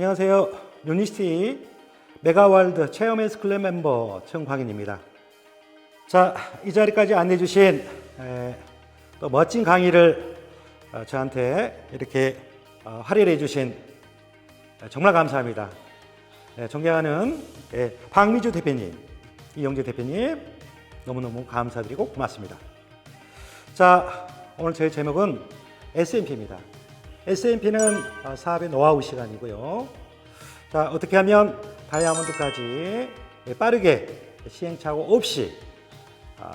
안녕하세요. 유니시티 메가월드 체험앤 스쿨랩 멤버 정광인입니다. 자, 이 자리까지 안내해 주신 또 멋진 강의를 저한테 이렇게 할애해 주신 정말 감사합니다. 존경하는 박미주 대표님, 이영재 대표님 너무너무 감사드리고 고맙습니다. 자, 오늘 저희 제목은 SMP입니다. SMP는 사업의 노하우 시간이고요. 자, 어떻게 하면 다이아몬드까지 빠르게 시행착오 없이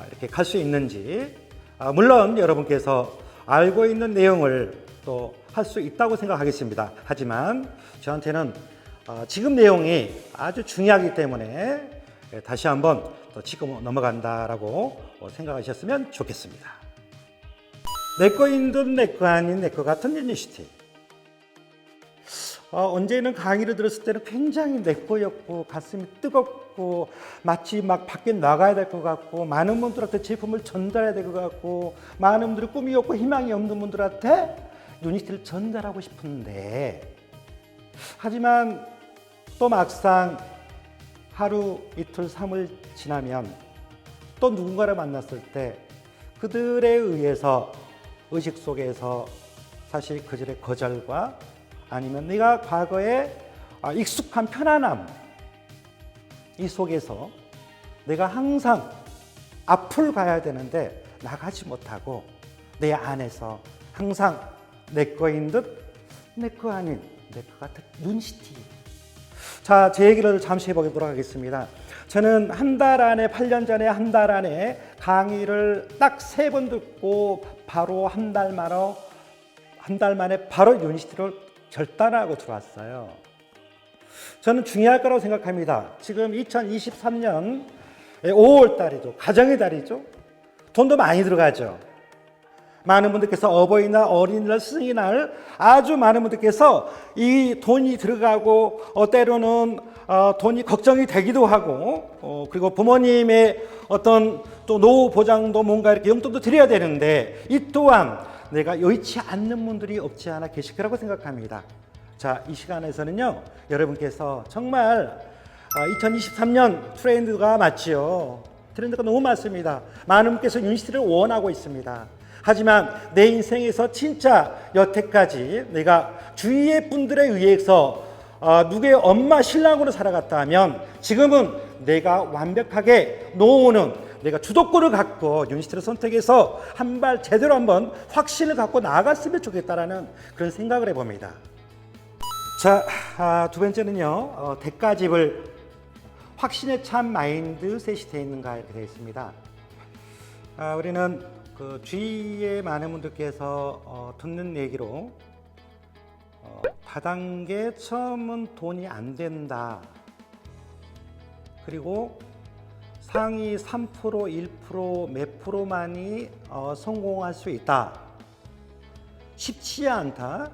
이렇게 갈 수 있는지, 물론 여러분께서 알고 있는 내용을 또 할 수 있다고 생각하겠습니다. 하지만 저한테는 지금 내용이 아주 중요하기 때문에 다시 한번 또 짚고 넘어간다라고 생각하셨으면 좋겠습니다. 내 거인 듯 내 거 아닌 내 거 같은 유니시티. 언제는 강의를 들었을 때는 굉장히 내 거였고 가슴이 뜨겁고 마치 막 밖에 나가야 될 것 같고 많은 분들한테 제품을 전달해야 될 것 같고 많은 분들이 꿈이 없고 희망이 없는 분들한테 유니시티를 전달하고 싶은데, 하지만 또 막상 하루 이틀 3일 지나면 또 누군가를 만났을 때 그들에 의해서 의식 속에서 사실 그들의 거절과 아니면 내가 과거에 익숙한 편안함, 이 속에서 내가 항상 앞을 가야 되는데 나가지 못하고 내 안에서 항상 내 거인 듯 내 거 아닌 내 거 같은 유니시티. 자, 제 얘기를 잠시 해보도록 하겠습니다. 저는 한 달 안에, 8년 전에 한 달 안에 강의를 딱 3번 듣고 바로 한 달 만에 바로 유니시티를 결단하고 들어왔어요. 저는 중요할 거라고 생각합니다. 지금 2023년 5월 달이죠. 가정의 달이죠. 돈도 많이 들어가죠. 많은 분들께서 어버이날, 어린이날, 스승의날 아주 많은 분들께서 이 돈이 들어가고 때로는 돈이 걱정이 되기도 하고 그리고 부모님의 어떤 또 노후 보장도 뭔가 이렇게 용돈도 드려야 되는데 이 또한 내가 여의치 않는 분들이 없지 않아 계실 거라고 생각합니다. 자, 이 시간에서는요, 여러분께서 정말 2023년 트렌드가 맞지요. 트렌드가 너무 많습니다. 많은 분께서 유니시티를 원하고 있습니다. 하지만 내 인생에서 진짜 여태까지 내가 주위의 분들에 의해서 누구의 엄마 신랑으로 살아갔다 하면 지금은 내가 완벽하게 놓는 내가 주도권을 갖고 유니시티를 선택해서 한 발 제대로 한번 확신을 갖고 나아갔으면 좋겠다라는 그런 생각을 해봅니다. 자, 두 번째는요, 대가집을 확신에 찬 마인드셋이 되어 있는가 이렇게 되어 있습니다. 우리는 그 주위에 많은 분들께서 듣는 얘기로 다단계 처음은 돈이 안 된다. 그리고 상위 3%, 1%, 몇 프로만이 성공할 수 있다. 쉽지 않다.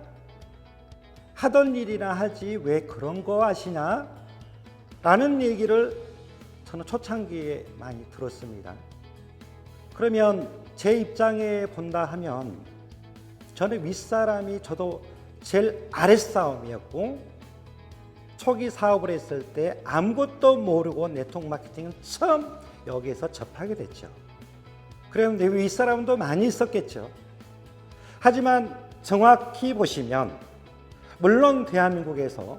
하던 일이나 하지 왜 그런 거 하시냐? 라는 얘기를 저는 초창기에 많이 들었습니다. 그러면 제 입장에 본다 하면 저는 윗사람이 저도 제일 아랫사람이었고 초기 사업을 했을 때 아무것도 모르고 네트워크 마케팅을 처음 여기에서 접하게 됐죠. 그럼 내 윗사람도 많이 있었겠죠. 하지만 정확히 보시면 물론 대한민국에서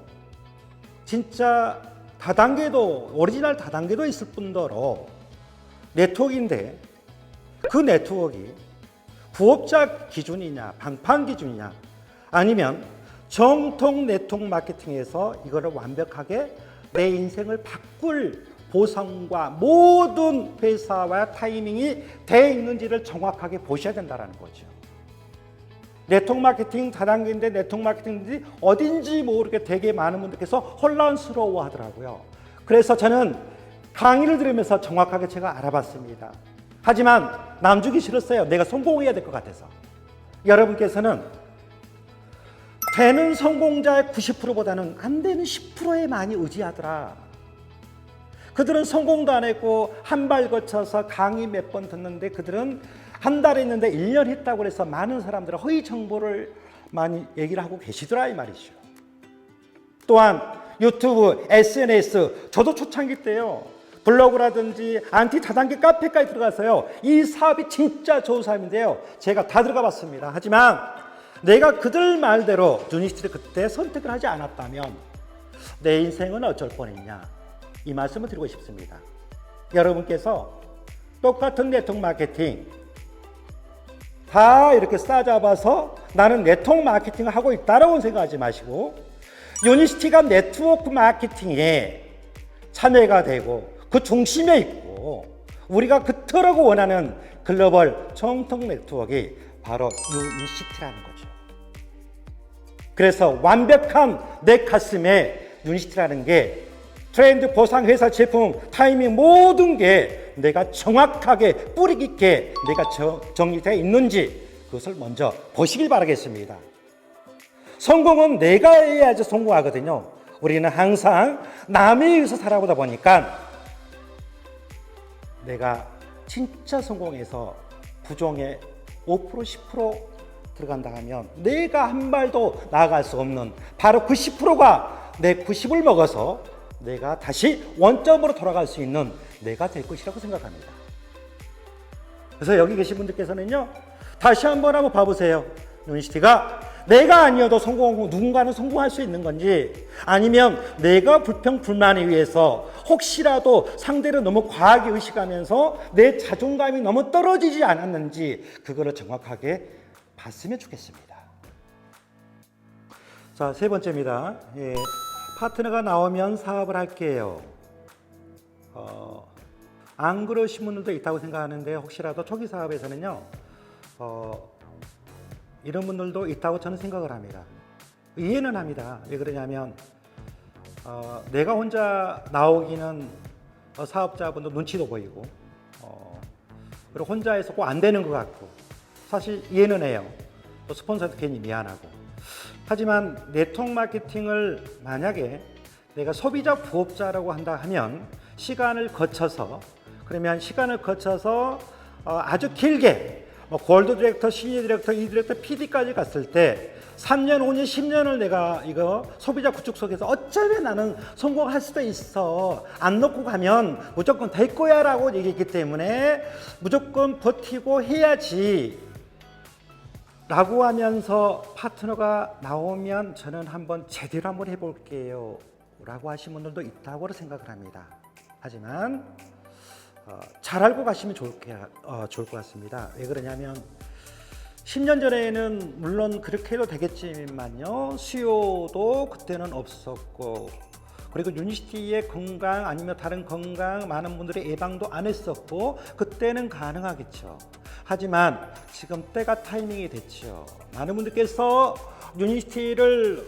진짜 다단계도 오리지널 다단계도 있을 뿐더러 네트워크인데 그 네트워크가 부업자 기준이냐 방판 기준이냐 아니면 정통 네트워크 마케팅에서 이거를 완벽하게 내 인생을 바꿀 보상과 모든 회사와 타이밍이 돼 있는지를 정확하게 보셔야 된다는 거죠. 네트워크 마케팅 다단계인데 네트워크 마케팅들이 어딘지 모르게 되게 많은 분들께서 혼란스러워 하더라고요. 그래서 저는 강의를 들으면서 정확하게 제가 알아봤습니다. 하지만 남주기 싫었어요. 내가 성공해야 될 것 같아서. 여러분께서는 되는 성공자의 90%보다는 안 되는 10%에 많이 의지하더라. 그들은 성공도 안 했고 한 발 거쳐서 강의 몇 번 듣는데 그들은 한 달 했는데 1년 했다고 해서 많은 사람들은 허위 정보를 많이 얘기를 하고 계시더라 이 말이죠. 또한 유튜브, SNS, 저도 초창기 때요. 블로그라든지 안티 다단계 카페까지 들어가서요. 이 사업이 진짜 좋은 사업인데요. 제가 다 들어가 봤습니다. 하지만 내가 그들 말대로 유니스티를 그때 선택을 하지 않았다면 내 인생은 어쩔 뻔했냐. 이 말씀을 드리고 싶습니다. 여러분께서 똑같은 네트워크 마케팅 다 이렇게 싸잡아서 나는 네트워크 마케팅을 하고 있다라고 생각하지 마시고 유니스티가 네트워크 마케팅에 참여가 되고 그 중심에 있고 우리가 그토록 원하는 글로벌 정통 네트워크가 바로 유니시티라는 거죠. 그래서 완벽한 내 가슴에 유니시티라는 게 트렌드, 보상, 회사, 제품, 타이밍 모든 게 내가 정확하게 뿌리 깊게 내가 정리되어 있는지 그것을 먼저 보시길 바라겠습니다. 성공은 내가 해야지 성공하거든요. 우리는 항상 남에 의해서 살아보다 보니까 내가 진짜 성공해서 부정에 5%, 10% 들어간다 하면 내가 한 발도 나아갈 수 없는 바로 그 10%가 내 90을 먹어서 내가 다시 원점으로 돌아갈 수 있는 내가 될 것이라고 생각합니다. 그래서 여기 계신 분들께서는요, 다시 한번 봐보세요. 유니시티가 내가 아니어도 성공하고 누군가는 성공할 수 있는 건지 아니면 내가 불평불만에 의해서 혹시라도 상대를 너무 과하게 의식하면서 내 자존감이 너무 떨어지지 않았는지 그거를 정확하게 봤으면 좋겠습니다. 자, 세 번째입니다. 파트너가 나오면 사업을 할게요. 안 그러신 분들도 있다고 생각하는데 혹시라도 초기 사업에서는요. 이런 분들도 있다고 저는 생각을 합니다. 이해는 합니다. 왜 그러냐면 내가 혼자 나오기는 사업자분도 눈치도 보이고 그리고 혼자 해서 꼭 안 되는 것 같고 사실 이해는 해요. 또 스폰서도 괜히 미안하고. 하지만 네트워크 마케팅을 만약에 내가 소비자 부업자라고 한다 하면 시간을 거쳐서 아주 길게 골드 디렉터, 시니어 디렉터, 이 디렉터, PD까지 갔을 때 3년, 5년, 10년을 내가 이거 소비자 구축 속에서 어쩌면 나는 성공할 수도 있어. 안 넣고 가면 무조건 될 거야 라고 얘기했기 때문에 무조건 버티고 해야지 라고 하면서 파트너가 나오면 저는 한번 제대로 한번 해볼게요 라고 하신 분들도 있다고 생각을 합니다. 하지만 잘 알고 가시면 좋을 것 같습니다. 왜 그러냐면 10년 전에는 물론 그렇게 해도 되겠지만요. 수요도 그때는 없었고 그리고 유니시티의 건강 아니면 다른 건강 많은 분들의 예방도 안 했었고 그때는 가능하겠죠. 하지만 지금 때가 타이밍이 됐죠. 많은 분들께서 유니시티를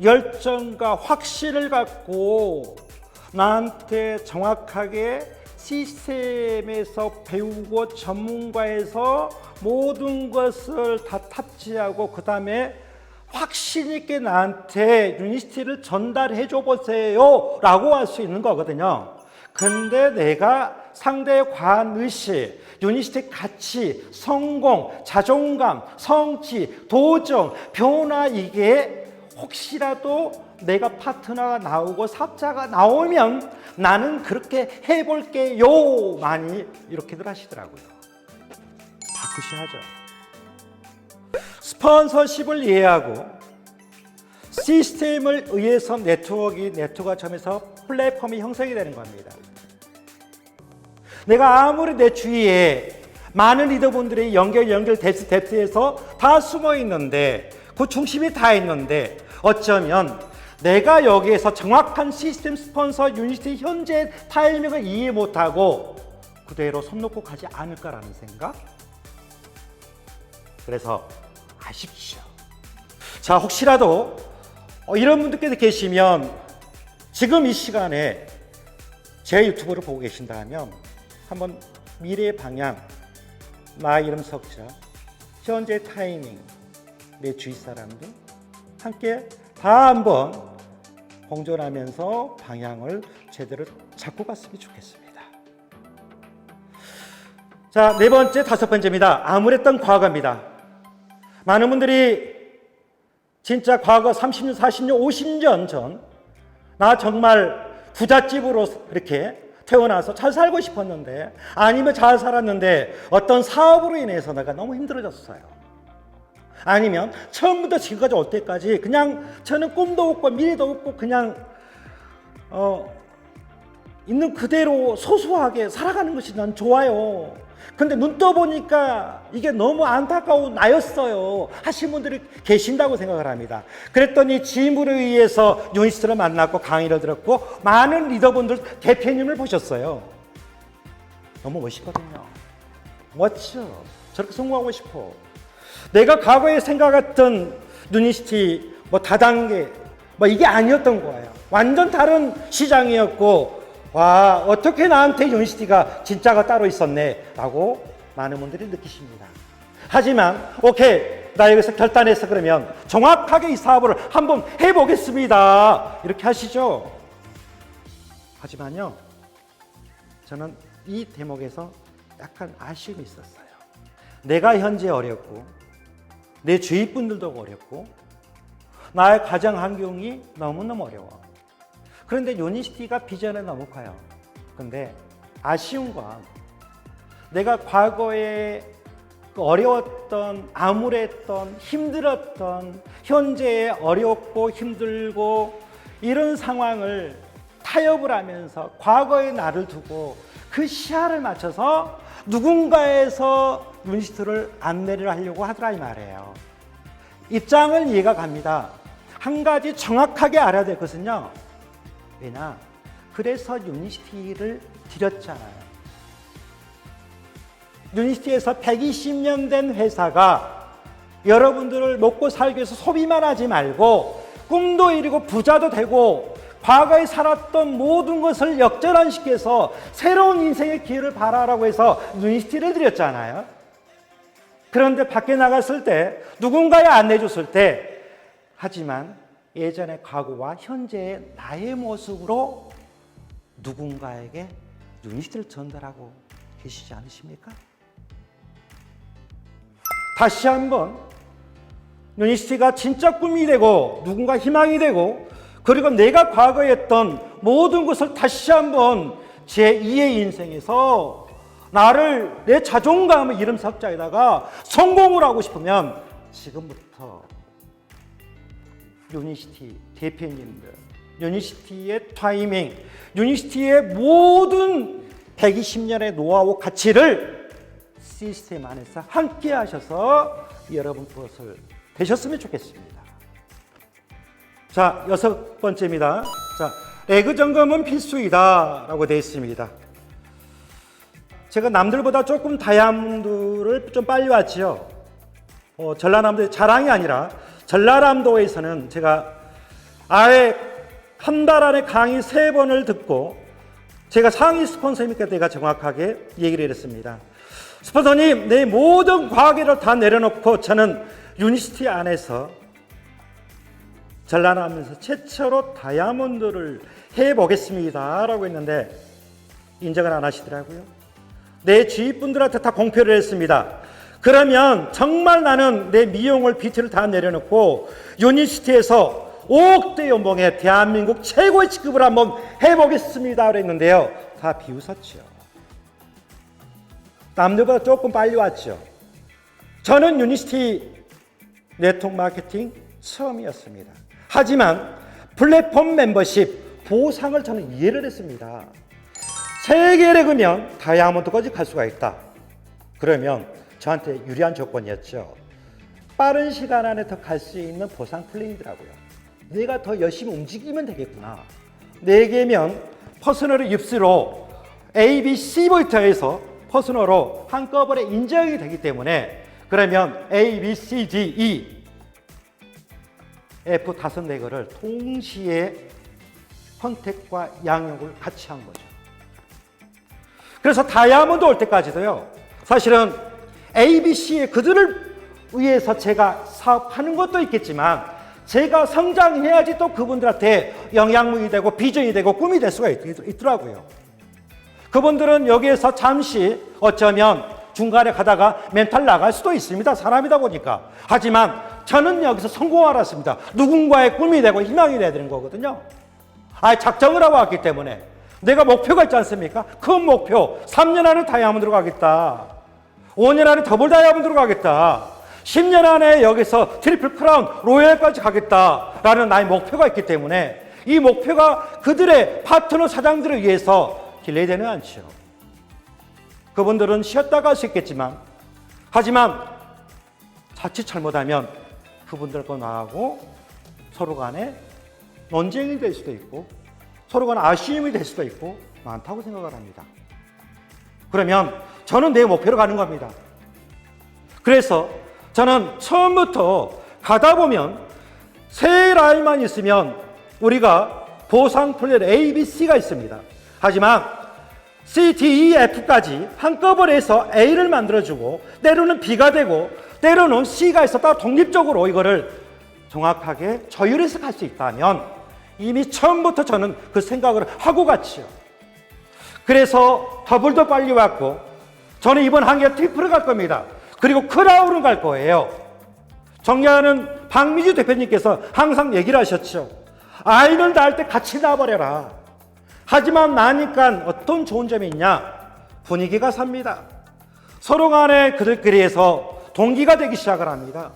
열정과 확신을 갖고 나한테 정확하게 시스템에서 배우고 전문가에서 모든 것을 다 탑재하고 그 다음에 확신 있게 나한테 유니시티를 전달해 줘 보세요 라고 할 수 있는 거거든요. 근데 내가 상대의 과한 의식, 유니시티 가치, 성공, 자존감, 성취, 도정, 변화 이게 혹시라도 내가 파트너가 나오고 사업자가 나오면 나는 그렇게 해볼게요 많이 이렇게들 하시더라고요. 바꾸셔야죠. 스폰서십을 이해하고 시스템을 의해서 네트워크가 점에서 플랫폼이 형성이 되는 겁니다. 내가 아무리 내 주위에 많은 리더분들이 연결 데프트에서 다 숨어 있는데 그 중심이 다 있는데 어쩌면 내가 여기에서 정확한 시스템 스폰서 유니시티 현재 타이밍을 이해 못하고 그대로 손 놓고 가지 않을까라는 생각? 그래서 아십시오. 자, 혹시라도 이런 분들께서 계시면 지금 이 시간에 제 유튜브를 보고 계신다면 한번 미래의 방향, 나 이름 석자, 현재 타이밍, 내 주위 사람들 함께 다 한번 공존하면서 방향을 제대로 잡고 갔으면 좋겠습니다. 자, 네 번째, 다섯 번째입니다. 암울했던 과거입니다. 많은 분들이 진짜 과거 30년, 40년, 50년 전 나 정말 부잣집으로 이렇게 태어나서 잘 살고 싶었는데, 아니면 잘 살았는데 어떤 사업으로 인해서 내가 너무 힘들어졌어요. 아니면 처음부터 지금까지 올 때까지 그냥 저는 꿈도 없고 미래도 없고 그냥 있는 그대로 소소하게 살아가는 것이 난 좋아요. 근데 눈 떠보니까 이게 너무 안타까운 나였어요 하신 분들이 계신다고 생각을 합니다. 그랬더니 지인분에 의해서 유니스트를 만났고 강의를 들었고 많은 리더분들 대표님을 보셨어요. 너무 멋있거든요. 멋져. 저렇게 성공하고 싶어. 내가 과거에 생각했던 유니스티 다단계 이게 아니었던 거예요. 완전 다른 시장이었고, 와, 어떻게 나한테 유니시티가 진짜가 따로 있었네 라고 많은 분들이 느끼십니다. 하지만 오케이, 나 여기서 결단해서 그러면 정확하게 이 사업을 한번 해보겠습니다 이렇게 하시죠. 하지만요, 저는 이 대목에서 약간 아쉬움이 있었어요. 내가 현재 어렵고 내 주위 분들도 어렵고 나의 가정 환경이 너무너무 어려워. 그런데 유니시티가 비전은 너무 커요. 근데 아쉬운 건 내가 과거에 어려웠던, 암울했던, 힘들었던, 현재의 어렵고 힘들고 이런 상황을 타협을 하면서 과거의 나를 두고 그 시야를 맞춰서 누군가에서 유니시티를 안내를 하려고 하더라 이 말이에요. 입장을 이해가 갑니다. 한 가지 정확하게 알아야 될 것은요, 왜냐? 그래서 유니시티를 드렸잖아요. 유니시티에서 120년 된 회사가 여러분들을 먹고 살기 위해서 소비만 하지 말고 꿈도 이루고 부자도 되고 과거에 살았던 모든 것을 역전환시켜서 새로운 인생의 기회를 바라라고 해서 유니시티를 드렸잖아요. 그런데 밖에 나갔을 때 누군가에 안내해 줬을 때, 하지만 예전의 과거와 현재의 나의 모습으로 누군가에게 유니시티를 전달하고 계시지 않으십니까? 다시 한번 유니시티가 진짜 꿈이 되고 누군가 희망이 되고, 그리고 내가 과거에 했던 모든 것을 다시 한번 제2의 인생에서 나를, 내 자존감을 이름 석자에다가 성공을 하고 싶으면 지금부터 유니시티 대표님들, 유니시티의 타이밍, 유니시티의 모든 120년의 노하우 가치를 시스템 안에서 함께 하셔서 여러분 것을 되셨으면 좋겠습니다. 자, 6번째입니다. 자, 레그 점검은 필수이다 라고 되어 있습니다. 제가 남들보다 조금 다이아몬드를 좀 빨리 왔지요. 전라남도의 자랑이 아니라 전라남도에서는 제가 아예 한 달 안에 강의 3번을 듣고 제가 상위 스폰서님께 내가 정확하게 얘기를 했습니다. 스폰서님, 내 모든 과거를 다 내려놓고 저는 유니시티 안에서 전라남도에서 최초로 다이아몬드를 해보겠습니다 라고 했는데 인정을 안 하시더라고요. 내 주위 분들한테 다 공표를 했습니다. 그러면 정말 나는 내 미용을 비트를 다 내려놓고 유니시티에서 5억대 연봉에 대한민국 최고의 직급을 한번 해보겠습니다 그랬는데요, 다 비웃었죠. 남들보다 조금 빨리 왔죠. 저는 유니시티 네트워크 마케팅 처음이었습니다. 하지만 플랫폼 멤버십 보상을 저는 이해를 했습니다. 세계 레그면 다이아몬드까지 갈 수가 있다. 그러면 저한테 유리한 조건이었죠. 빠른 시간 안에 더 갈 수 있는 보상 플랜이더라고요. 내가 더 열심히 움직이면 되겠구나. 4개면 퍼스널의 입수로 A, B, C부터 해서 퍼스널로 한꺼번에 인정이 되기 때문에, 그러면 A, B, C, D, E, F 5개를 동시에 선택과 양육을 같이 한 거죠. 그래서 다이아몬드 올 때까지도요, 사실은 A, B, C에 그들을 위해서 제가 사업하는 것도 있겠지만 제가 성장해야지 또 그분들한테 영향력이 되고 비전이 되고 꿈이 될 수가 있더라고요. 그분들은 여기에서 잠시 어쩌면 중간에 가다가 멘탈 나갈 수도 있습니다. 사람이다 보니까. 하지만 저는 여기서 성공하라 했습니다. 누군가의 꿈이 되고 희망이 돼야 되는 거거든요. 작정을 하고 왔기 때문에 내가 목표가 있지 않습니까? 큰 목표, 3년 안에 다이아몬드로 가겠다. 5년 안에 더블 다이아몬드로 가겠다. 10년 안에 여기서 트리플 크라운, 로얄까지 가겠다라는 나의 목표가 있기 때문에 이 목표가 그들의 파트너 사장들을 위해서 딜레이되는 않죠. 그분들은 쉬었다 갈 수 있겠지만, 하지만 자칫 잘못하면 그분들과 나하고 서로 간에 논쟁이 될 수도 있고 서로 간에 아쉬움이 될 수도 있고 많다고 생각을 합니다. 그러면 저는 내 목표로 가는 겁니다. 그래서 저는 처음부터 가다 보면 세 라인만 있으면 우리가 보상 플랜 A, B, C가 있습니다. 하지만 C, D, E, F까지 한꺼번에 해서 A를 만들어주고 때로는 B가 되고 때로는 C가 있어 따로 독립적으로 이거를 정확하게 조율해서 갈 수 있다면 이미 처음부터 저는 그 생각을 하고 갔지요. 그래서 더블도 빨리 왔고 저는 이번 한개 트리플을 갈 겁니다. 그리고 크라운을 갈 거예요. 존경하는 박미주 대표님께서 항상 얘기를 하셨죠. 아이를 낳을 때 같이 낳아버려라. 하지만 나니까 어떤 좋은 점이 있냐? 분위기가 삽니다. 서로 간에 그들끼리에서 동기가 되기 시작을 합니다.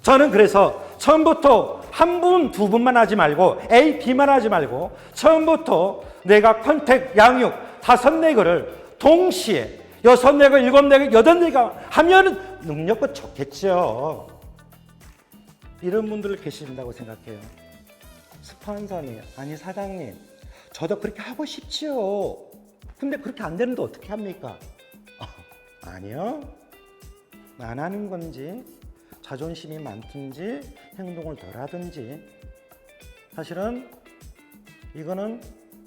저는 그래서 처음부터 한 분, 두 분만 하지 말고 A, B만 하지 말고 처음부터 내가 컨택, 양육, 5-4개를 동시에 6-4개, 7-4개, 8-4개 하면은 능력도 좋겠죠. 이런 분들 계신다고 생각해요. 스폰서님, 아니 사장님, 저도 그렇게 하고 싶지요. 근데 그렇게 안 되는데 어떻게 합니까? 아니요. 안 하는 건지 자존심이 많든지 행동을 덜 하든지 사실은 이거는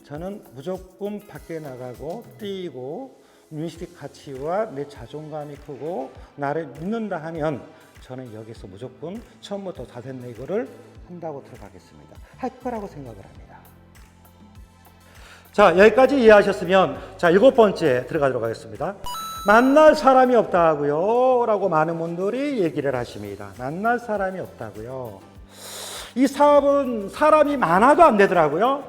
저는 무조건 밖에 나가고 뛰고 윤식 가치와 내 자존감이 크고 나를 믿는다 하면 저는 여기서 무조건 처음부터 5-4개를 한다고 들어가겠습니다. 할 거라고 생각을 합니다. 자, 여기까지 이해하셨으면 자, 7번째 들어가도록 하겠습니다. 만날 사람이 없다고요 라고 많은 분들이 얘기를 하십니다. 만날 사람이 없다고요. 이 사업은 사람이 많아도 안 되더라고요.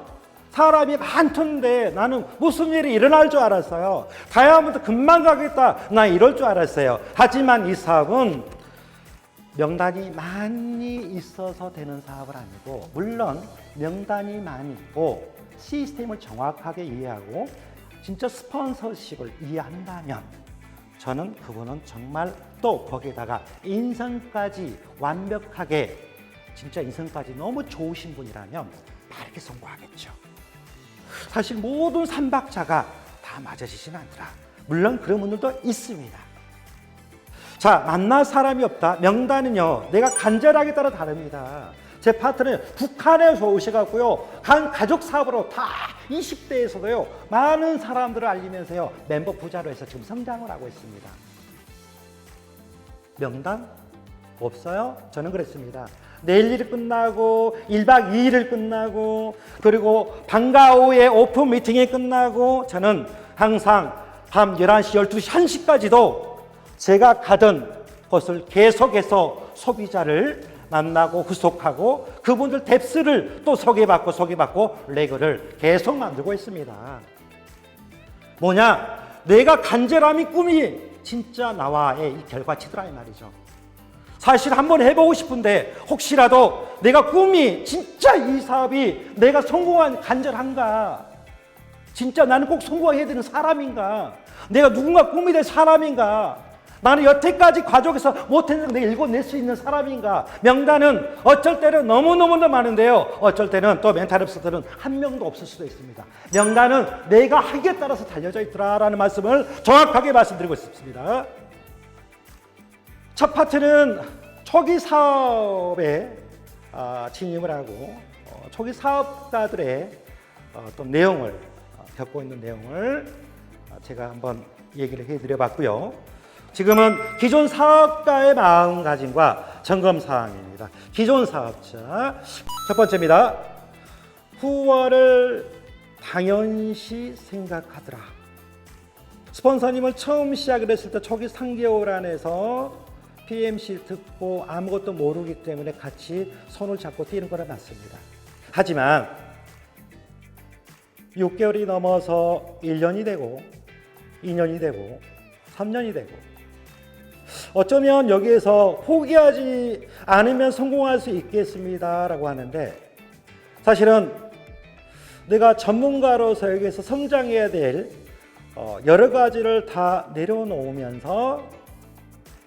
사람이 많던데 나는 무슨 일이 일어날 줄 알았어요. 다이아몬드 금방 가겠다 나 이럴 줄 알았어요. 하지만 이 사업은 명단이 많이 있어서 되는 사업은 아니고 물론 명단이 많이 있고 시스템을 정확하게 이해하고 진짜 스폰서십을 이해한다면 저는 그분은 정말 또 거기에다가 인성까지 완벽하게 진짜 인성까지 너무 좋으신 분이라면 빠르게 성공하겠죠. 사실 모든 삼박자가 다 맞아지지는 않더라. 물론 그런 분들도 있습니다. 자, 만날 사람이 없다. 명단은요, 내가 간절하게 따라 다릅니다. 제 파트너는 북한에서 오셔갖고요, 가족 사업으로 다 20대에서도요, 많은 사람들을 알리면서요, 멤버 부자로 해서 지금 성장을 하고 있습니다. 명단? 없어요? 저는 그랬습니다. 내일 일이 끝나고 1박 2일을 끝나고 그리고 방과 후에 오픈 미팅이 끝나고 저는 항상 밤 11시, 12시, 1시까지도 제가 가던 곳을 계속해서 소비자를 만나고 후속하고 그분들 뎁스를 또 소개받고 레그를 계속 만들고 있습니다. 뭐냐? 내가 간절함이 꿈이 진짜 나와의 이 결과치더라 이 말이죠. 사실 한번 해보고 싶은데 혹시라도 내가 꿈이 진짜 이 사업이 내가 성공한 간절한가? 진짜 나는 꼭 성공해야 되는 사람인가? 내가 누군가 꿈이 될 사람인가? 나는 여태까지 가족에서 못했는 거 내가 읽어낼 수 있는 사람인가? 명단은 어쩔 때는 너무너무 많은데요. 어쩔 때는 또 멘탈업스들은 한 명도 없을 수도 있습니다. 명단은 내가 하기에 따라서 달려져 있더라라는 말씀을 정확하게 말씀드리고 싶습니다. 첫 파트는 초기 사업에 진입을 하고 초기 사업가들의 어떤 내용을 겪고 있는 내용을 제가 한번 얘기를 해드려 봤고요. 지금은 기존 사업가의 마음가짐과 점검 사항입니다. 기존 사업자 첫 번째입니다. 후원을 당연시 생각하더라. 스폰서님을 처음 시작을 했을 때 초기 3개월 안에서 PMC 듣고 아무것도 모르기 때문에 같이 손을 잡고 뛰는 거는 맞습니다. 하지만 6개월이 넘어서 1년이 되고 2년이 되고 3년이 되고 어쩌면 여기에서 포기하지 않으면 성공할 수 있겠습니다라고 하는데 사실은 내가 전문가로서 여기에서 성장해야 될 여러 가지를 다 내려놓으면서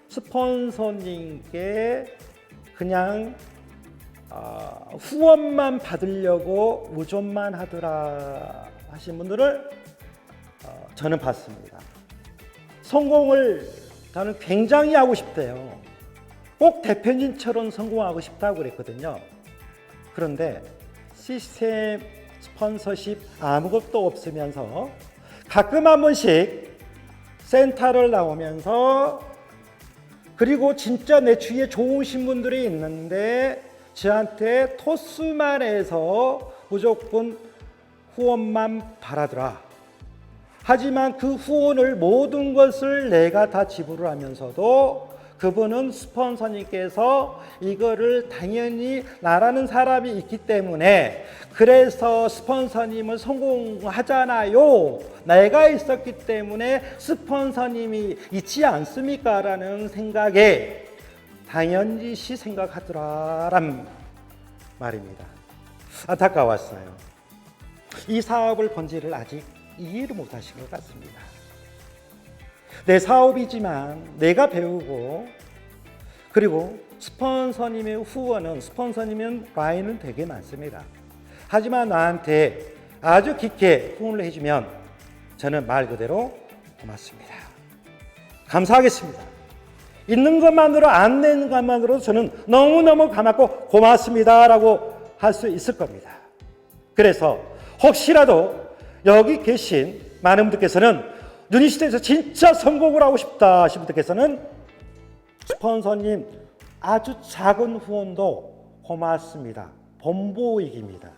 스폰서님께 그냥 후원만 받으려고 의존만 하더라 하신 분들을 저는 봤습니다. 성공을 나는 굉장히 하고 싶대요. 꼭 대표님처럼 성공하고 싶다고 그랬거든요. 그런데 시스템 스폰서십 아무것도 없으면서 가끔 한 번씩 센터를 나오면서 그리고 진짜 내 주위에 좋으신 분들이 있는데 저한테 토스만 해서 무조건 후원만 바라더라. 하지만 그 후원을 모든 것을 내가 다 지불을 하면서도 그분은 스폰서님께서 이거를 당연히 나라는 사람이 있기 때문에 그래서 스폰서님은 성공하잖아요. 내가 있었기 때문에 스폰서님이 있지 않습니까? 라는 생각에 당연시 생각하더라란 말입니다. 안타까웠어요. 이 사업을 본질을 아직 이해를 못하신 것 같습니다. 내 사업이지만 내가 배우고 그리고 스폰서님의 후원은 스폰서님은 라인은 되게 많습니다. 하지만 나한테 아주 깊게 후원을 해주면 저는 말 그대로 고맙습니다. 감사하겠습니다. 있는 것만으로 안 내는 것만으로도 저는 너무너무 고맙고 고맙습니다라고 할 수 있을 겁니다. 그래서 혹시라도 여기 계신 많은 분들께서는 유니시대에서 진짜 성공을 하고 싶다 하신 분들께서는 스폰서님 아주 작은 후원도 고맙습니다. 본보이기입니다.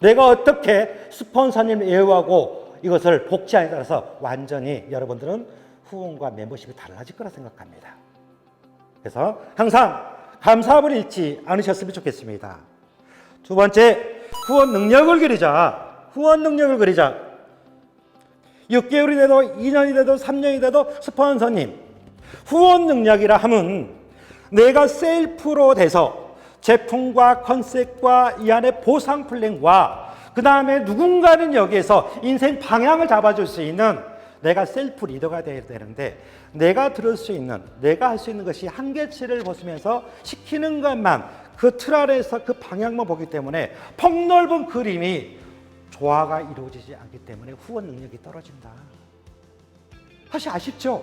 내가 어떻게 스폰서님 애호하고 이것을 복지하에 따라서 완전히 여러분들은 후원과 멤버십이 달라질 거라 생각합니다. 그래서 항상 감사함을 잃지 않으셨으면 좋겠습니다. 두 번째, 후원 능력을 그리자. 후원 능력을 그리자. 6개월이 돼도 2년이 돼도 3년이 돼도 스폰서님 후원 능력이라 함은 내가 셀프로 돼서 제품과 컨셉과 이 안에 보상 플랜과 그 다음에 누군가는 여기에서 인생 방향을 잡아줄 수 있는 내가 셀프 리더가 돼야 되는데 내가 들을 수 있는 내가 할 수 있는 것이 한계치를 벗으면서 시키는 것만 그 틀 아래에서 그 방향만 보기 때문에 폭넓은 그림이 조화가 이루어지지 않기 때문에 후원 능력이 떨어진다. 사실 아쉽죠?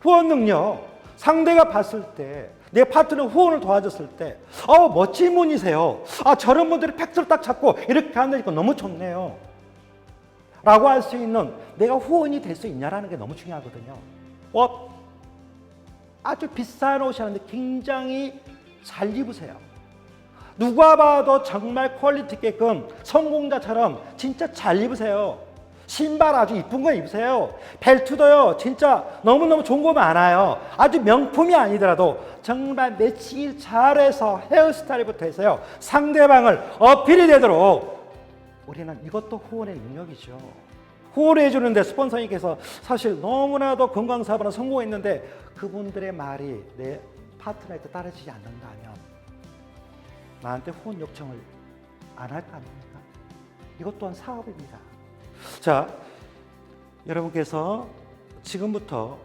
후원 능력 상대가 봤을 때 내 파트너 후원을 도와줬을 때 멋진 분이세요. 저런 분들이 팩트를 딱 잡고 이렇게 한다니까 너무 좋네요. 라고 할 수 있는 내가 후원이 될 수 있냐라는 게 너무 중요하거든요. 아주 비싼 옷이 하는데 굉장히 잘 입으세요. 누가 봐도 정말 퀄리티 있게끔 성공자처럼 진짜 잘 입으세요. 신발 아주 이쁜 거 입으세요. 벨트도요 진짜 너무너무 좋은 거 많아요. 아주 명품이 아니더라도 정말 매치기 잘해서 헤어스타일부터 해서요 상대방을 어필이 되도록 우리는 이것도 후원의 능력이죠. 후원해 주는데 스폰서님께서 사실 너무나도 건강사업으로 성공했는데 그분들의 말이 내 파트너에게 따르지 않는다면 나한테 후원 요청을 안 할 거 아닙니까? 이것 또한 사업입니다. 자, 여러분께서 지금부터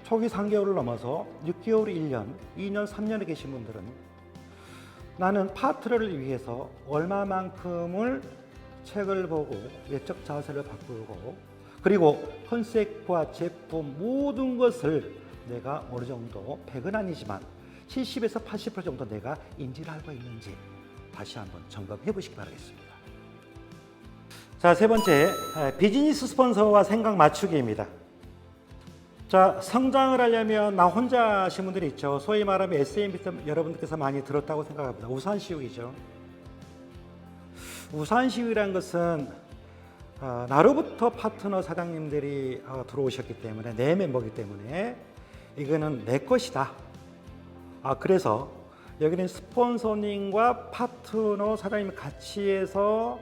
초기 3개월을 넘어서 6개월, 1년, 2년, 3년에 계신 분들은 나는 파트너를 위해서 얼마만큼을 책을 보고 외적 자세를 바꾸고 그리고 컨셉과 제품 모든 것을 내가 어느 정도 100은 아니지만 70에서 80% 정도 내가 인지를 하고 있는지 다시 한번 점검해 보시기 바라겠습니다. 자, 세 번째, 비즈니스 스폰서와 생각 맞추기입니다. 자, 성장을 하려면 나 혼자 하신 분들이 있죠. 소위 말하면 SMB 여러분들께서 많이 들었다고 생각합니다. 우산시육이죠. 우산시육이라는 것은 나로부터 파트너 사장님들이 들어오셨기 때문에 내 멤버이기 때문에 이거는 내 것이다. 그래서 여기는 스폰서님과 파트너 사장님이 같이 해서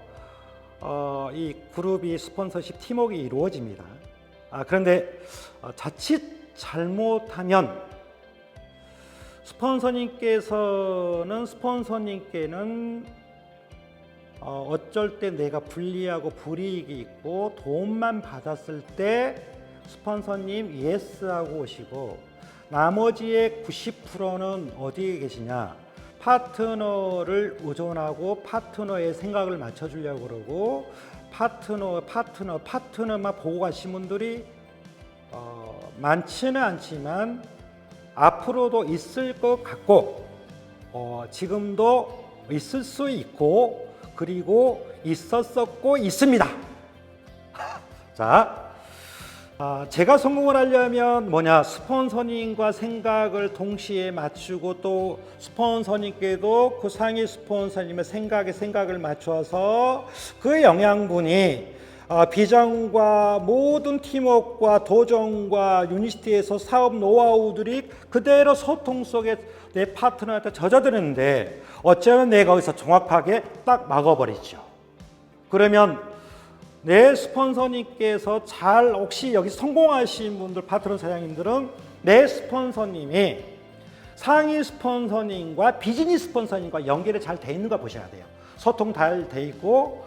이 그룹이 스폰서십 팀워크가 이루어집니다. 그런데 자칫 잘못하면 스폰서님께는 어쩔 때 내가 불리하고 불이익이 있고 도움만 받았을 때 스폰서님 예스하고 오시고, 나머지의 90%는 어디에 계시냐, 파트너를 의존하고 파트너의 생각을 맞춰주려고 그러고 파트너만 보고 가신 분들이 많지는 않지만 앞으로도 있을 것 같고, 지금도 있을 수 있고, 그리고 있었었고 있습니다. 자, 제가 성공을 하려면 스폰서님과 생각을 동시에 맞추고, 또 스폰서님께도 그 상위 스폰서님의 생각을 맞춰서 그 영양분이 비전과 모든 팀워크와 도전과 유니티에서 사업 노하우들이 그대로 소통 속에 내 파트너한테 젖어드는데, 어쩌면 내가 거기서 정확하게 딱 막아버리죠. 그러면 내 스폰서님께서 혹시 여기 성공하신 분들, 파트너 사장님들은 내 스폰서님이 상위 스폰서님과 비즈니스 스폰서님과 연결이 잘 돼 있는가 보셔야 돼요. 소통 잘 돼 있고,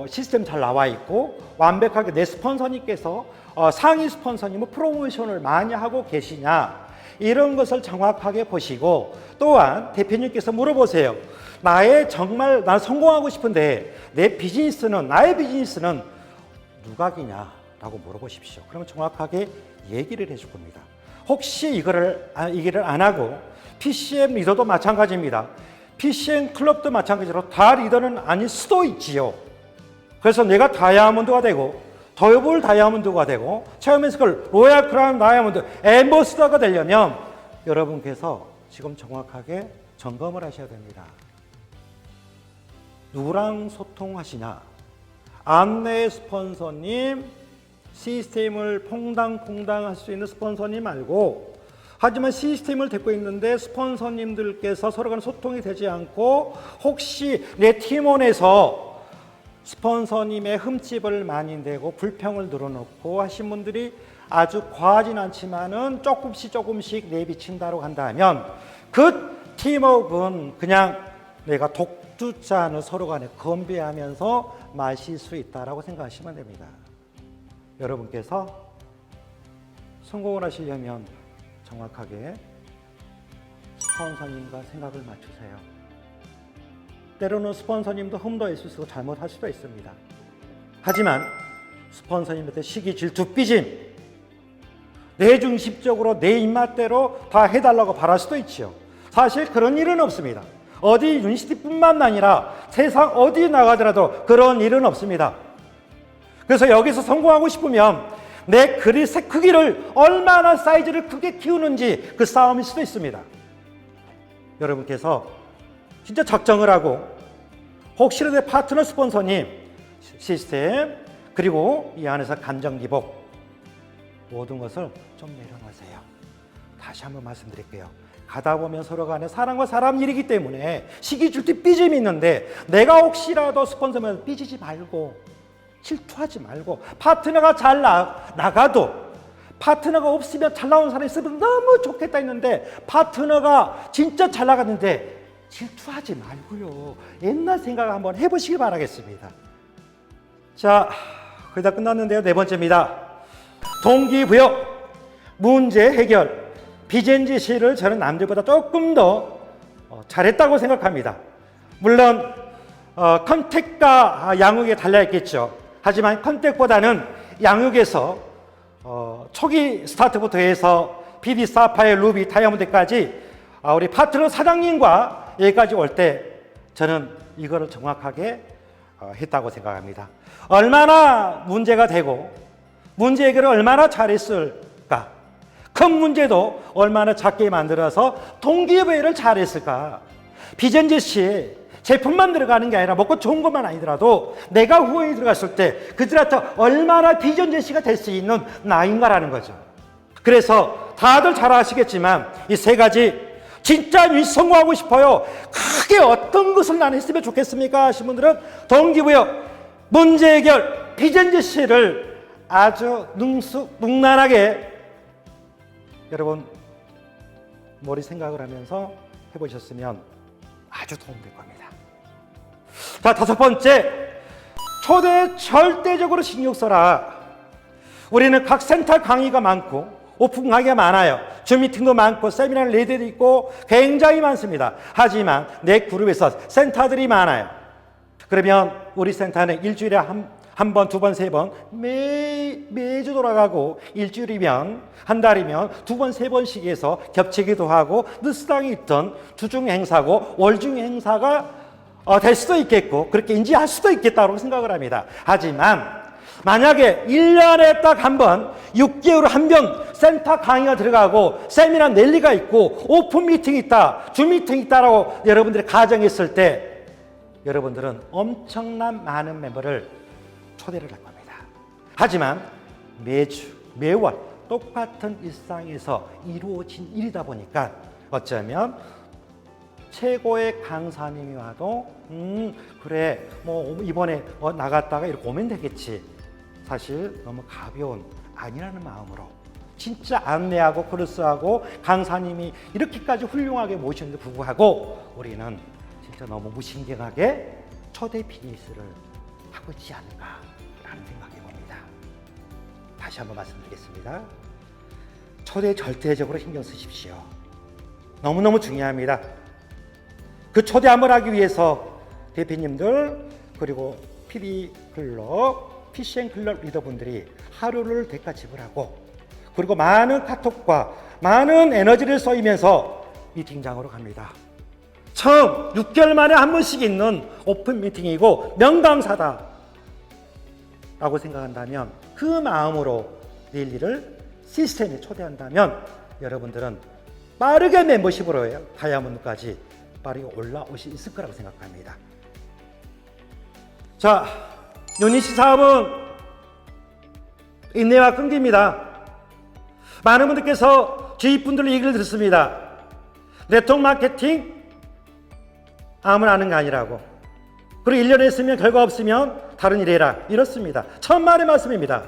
시스템 잘 나와 있고, 완벽하게 내 스폰서님께서 상위 스폰서님은 프로모션을 많이 하고 계시냐, 이런 것을 정확하게 보시고, 또한 대표님께서 물어보세요. 나는 성공하고 싶은데 나의 비즈니스는 누각이냐라고 물어보십시오. 그러면 정확하게 얘기를 해줄 겁니다. 혹시 이거를 안 하고, PCM 리더도 마찬가지입니다. PCM 클럽도 마찬가지로 다 리더는 아닐 수도 있지요. 그래서 내가 다이아몬드가 되고, 더블 다이아몬드가 되고, 체험에서 로얄 크라운 다이아몬드 엠버서더가 되려면 여러분께서 지금 정확하게 점검을 하셔야 됩니다. 누구랑 소통하시냐? 안내 스폰서님, 시스템을 퐁당퐁당 할 수 있는 스폰서님 말고, 하지만 시스템을 데리고 있는데 스폰서님들께서 서로 간 소통이 되지 않고, 혹시 내 팀원에서 스폰서님의 흠집을 많이 내고 불평을 늘어놓고 하신 분들이 아주 과하진 않지만은 조금씩 내비친다고 한다면, 그 팀워크는 그냥 내가 독두잔을 서로 간에 건배하면서 마실 수 있다라고 생각하시면 됩니다. 여러분께서 성공을 하시려면 정확하게 스폰서님과 생각을 맞추세요. 때로는 스폰서님도 흠도 있을 수 있고 잘못할 수도 있습니다. 하지만 스폰서님한테 시기, 질투, 삐짐, 내중심적으로 내 입맛대로 다 해달라고 바랄 수도 있지요. 사실 그런 일은 없습니다. 어디 유니시티뿐만 아니라 세상 어디 나가더라도 그런 일은 없습니다. 그래서 여기서 성공하고 싶으면 내 그릇의 크기를, 얼마나 사이즈를 크게 키우는지, 그 싸움일 수도 있습니다. 여러분께서 진짜 작정을 하고, 혹시라도 파트너 스폰서님, 시스템, 그리고 이 안에서 감정 기복, 모든 것을 좀 내려놓으세요. 다시 한번 말씀드릴게요. 가다 보면 서로 간에 사람과 사람 일이기 때문에 시기, 질투, 삐짐이 있는데, 내가 혹시라도 스폰서면 삐지지 말고, 질투하지 말고, 파트너가 잘 나가도, 파트너가 없으면 잘 나오는 사람이 있으면 너무 좋겠다 했는데, 파트너가 진짜 잘 나갔는데 질투하지 말고요. 옛날 생각 한번 해보시기 바라겠습니다. 자, 거의 다 끝났는데요. 네 번째입니다. 동기부여, 문제 해결. 비젠지시를 저는 남들보다 조금 더 잘했다고 생각합니다. 물론 컨택과 양육에 달려있겠죠. 하지만 컨택보다는 양육에서 초기 스타트부터 해서 BD, 사파이어, 루비, 다이아몬드까지 우리 파트너 사장님과 여기까지 올 때 저는 이거를 정확하게 했다고 생각합니다. 얼마나 문제가 되고, 문제 해결을 얼마나 잘했을까? 큰 문제도 얼마나 작게 만들어서 동기부여를 잘했을까? 비전제시 제품만 들어가는 게 아니라 먹고 좋은 것만 아니더라도 내가 후원이 들어갔을 때 그들한테 얼마나 비전제시가 될 수 있는 나인가라는 거죠. 그래서 다들 잘 아시겠지만 이 세 가지 진짜 성공하고 싶어요. 크게 어떤 것을 나는 했으면 좋겠습니까? 하신 분들은 동기부여, 문제 해결, 비전 제시를 아주 능숙능란하게 여러분 머리 생각을 하면서 해보셨으면 아주 도움될 겁니다. 자, 다섯 번째, 초대 절대적으로 신경 써라. 우리는 각 센터 강의가 많고 오픈 강의가 많아요. 줌 미팅도 많고 세미나 레드도 있고 굉장히 많습니다. 하지만 내 그룹에서 센터들이 많아요. 그러면 우리 센터는 일주일에 한 번, 두 번, 세 번 매주 돌아가고, 일주일이면 한 달이면 두 번, 세 번씩 해서 겹치기도 하고 늦수당이 있던 주중 행사고 월중 행사가 될 수도 있겠고 그렇게 인지할 수도 있겠다고 생각을 합니다. 하지만 만약에 1년에 딱 한 번, 6개월에 한 번 센터 강의가 들어가고 세미나 랠리가 있고 오픈 미팅이 있다, 줌 미팅이 있다라고 여러분들이 가정했을 때 여러분들은 엄청난 많은 멤버를 초대를 할 겁니다. 하지만 매주, 매월 똑같은 일상에서 이루어진 일이다 보니까 어쩌면 최고의 강사님이 와도 그래 뭐 이번에 나갔다가 이렇게 오면 되겠지. 사실 너무 가벼운 아니라는 마음으로 진짜 안내하고 크로스하고 강사님이 이렇게까지 훌륭하게 모시는데 불구하고 우리는 진짜 너무 무신경하게 초대 비즈니스를 하고 있지 않을까라는 생각이 봅니다. 다시 한번 말씀드리겠습니다. 초대 절대적으로 신경 쓰십시오. 너무너무 중요합니다. 그 초대 한번 하기 위해서 대표님들 그리고 PD클럽, PCN클럽 리더분들이 하루를 대가 지불하고 그리고 많은 카톡과 많은 에너지를 쏘이면서 미팅장으로 갑니다. 처음 6개월 만에 한 번씩 있는 오픈 미팅이고 명강사다 라고 생각한다면 그 마음으로 내일을 시스템에 초대한다면 여러분들은 빠르게 멤버십으로 해요. 다이아몬드까지 빠르게 올라올 수 있을 거라고 생각합니다. 자, 유니시 사업은 인내와 끈기입니다. 많은 분들께서 주위 분들 얘기를 듣습니다. 네트워크 마케팅 아무나 하는 게 아니라고. 그리고 1년 했으면 결과 없으면 다른 일 해라. 이렇습니다. 천만의 말씀입니다.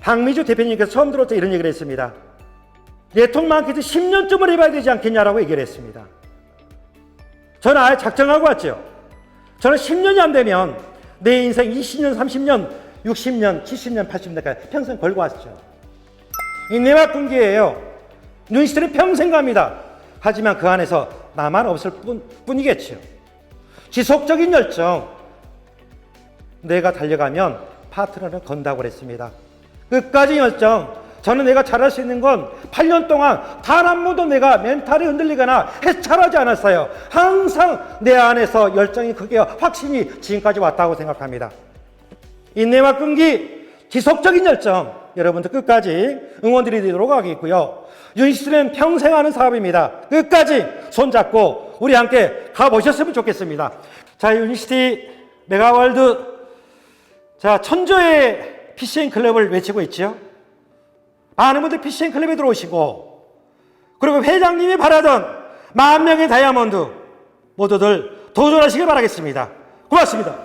박미주 대표님께서 처음 들어올 때 이런 얘기를 했습니다. 네트워크 마케팅 10년쯤을 해봐야 되지 않겠냐라고 얘기를 했습니다. 저는 아예 작정하고 왔죠. 저는 10년이 안 되면 내 인생 20년, 30년, 60년, 70년, 80년까지 평생 걸고 왔죠. 인내와 끈기예요. 눈시들은 평생 갑니다. 하지만 그 안에서 나만 없을 뿐이겠죠. 지속적인 열정. 내가 달려가면 파트너는 건다고 그랬습니다. 끝까지 열정. 저는 내가 잘할 수 있는 건 8년 동안 단 한 번도 내가 멘탈이 흔들리거나 해찰하지 않았어요. 항상 내 안에서 열정이 크게 확신이 지금까지 왔다고 생각합니다. 인내와 끈기, 지속적인 열정, 여러분들 끝까지 응원드리도록 하겠고요. 유니시티는 평생 하는 사업입니다. 끝까지 손잡고 우리 함께 가보셨으면 좋겠습니다. 자, 유니시티 메가월드, 자, 천조의 PCN 클럽을 외치고 있죠. 많은 분들 PCN 클럽에 들어오시고, 그리고 회장님이 바라던 10,000명의 다이아몬드 모두들 도전하시길 바라겠습니다. 고맙습니다.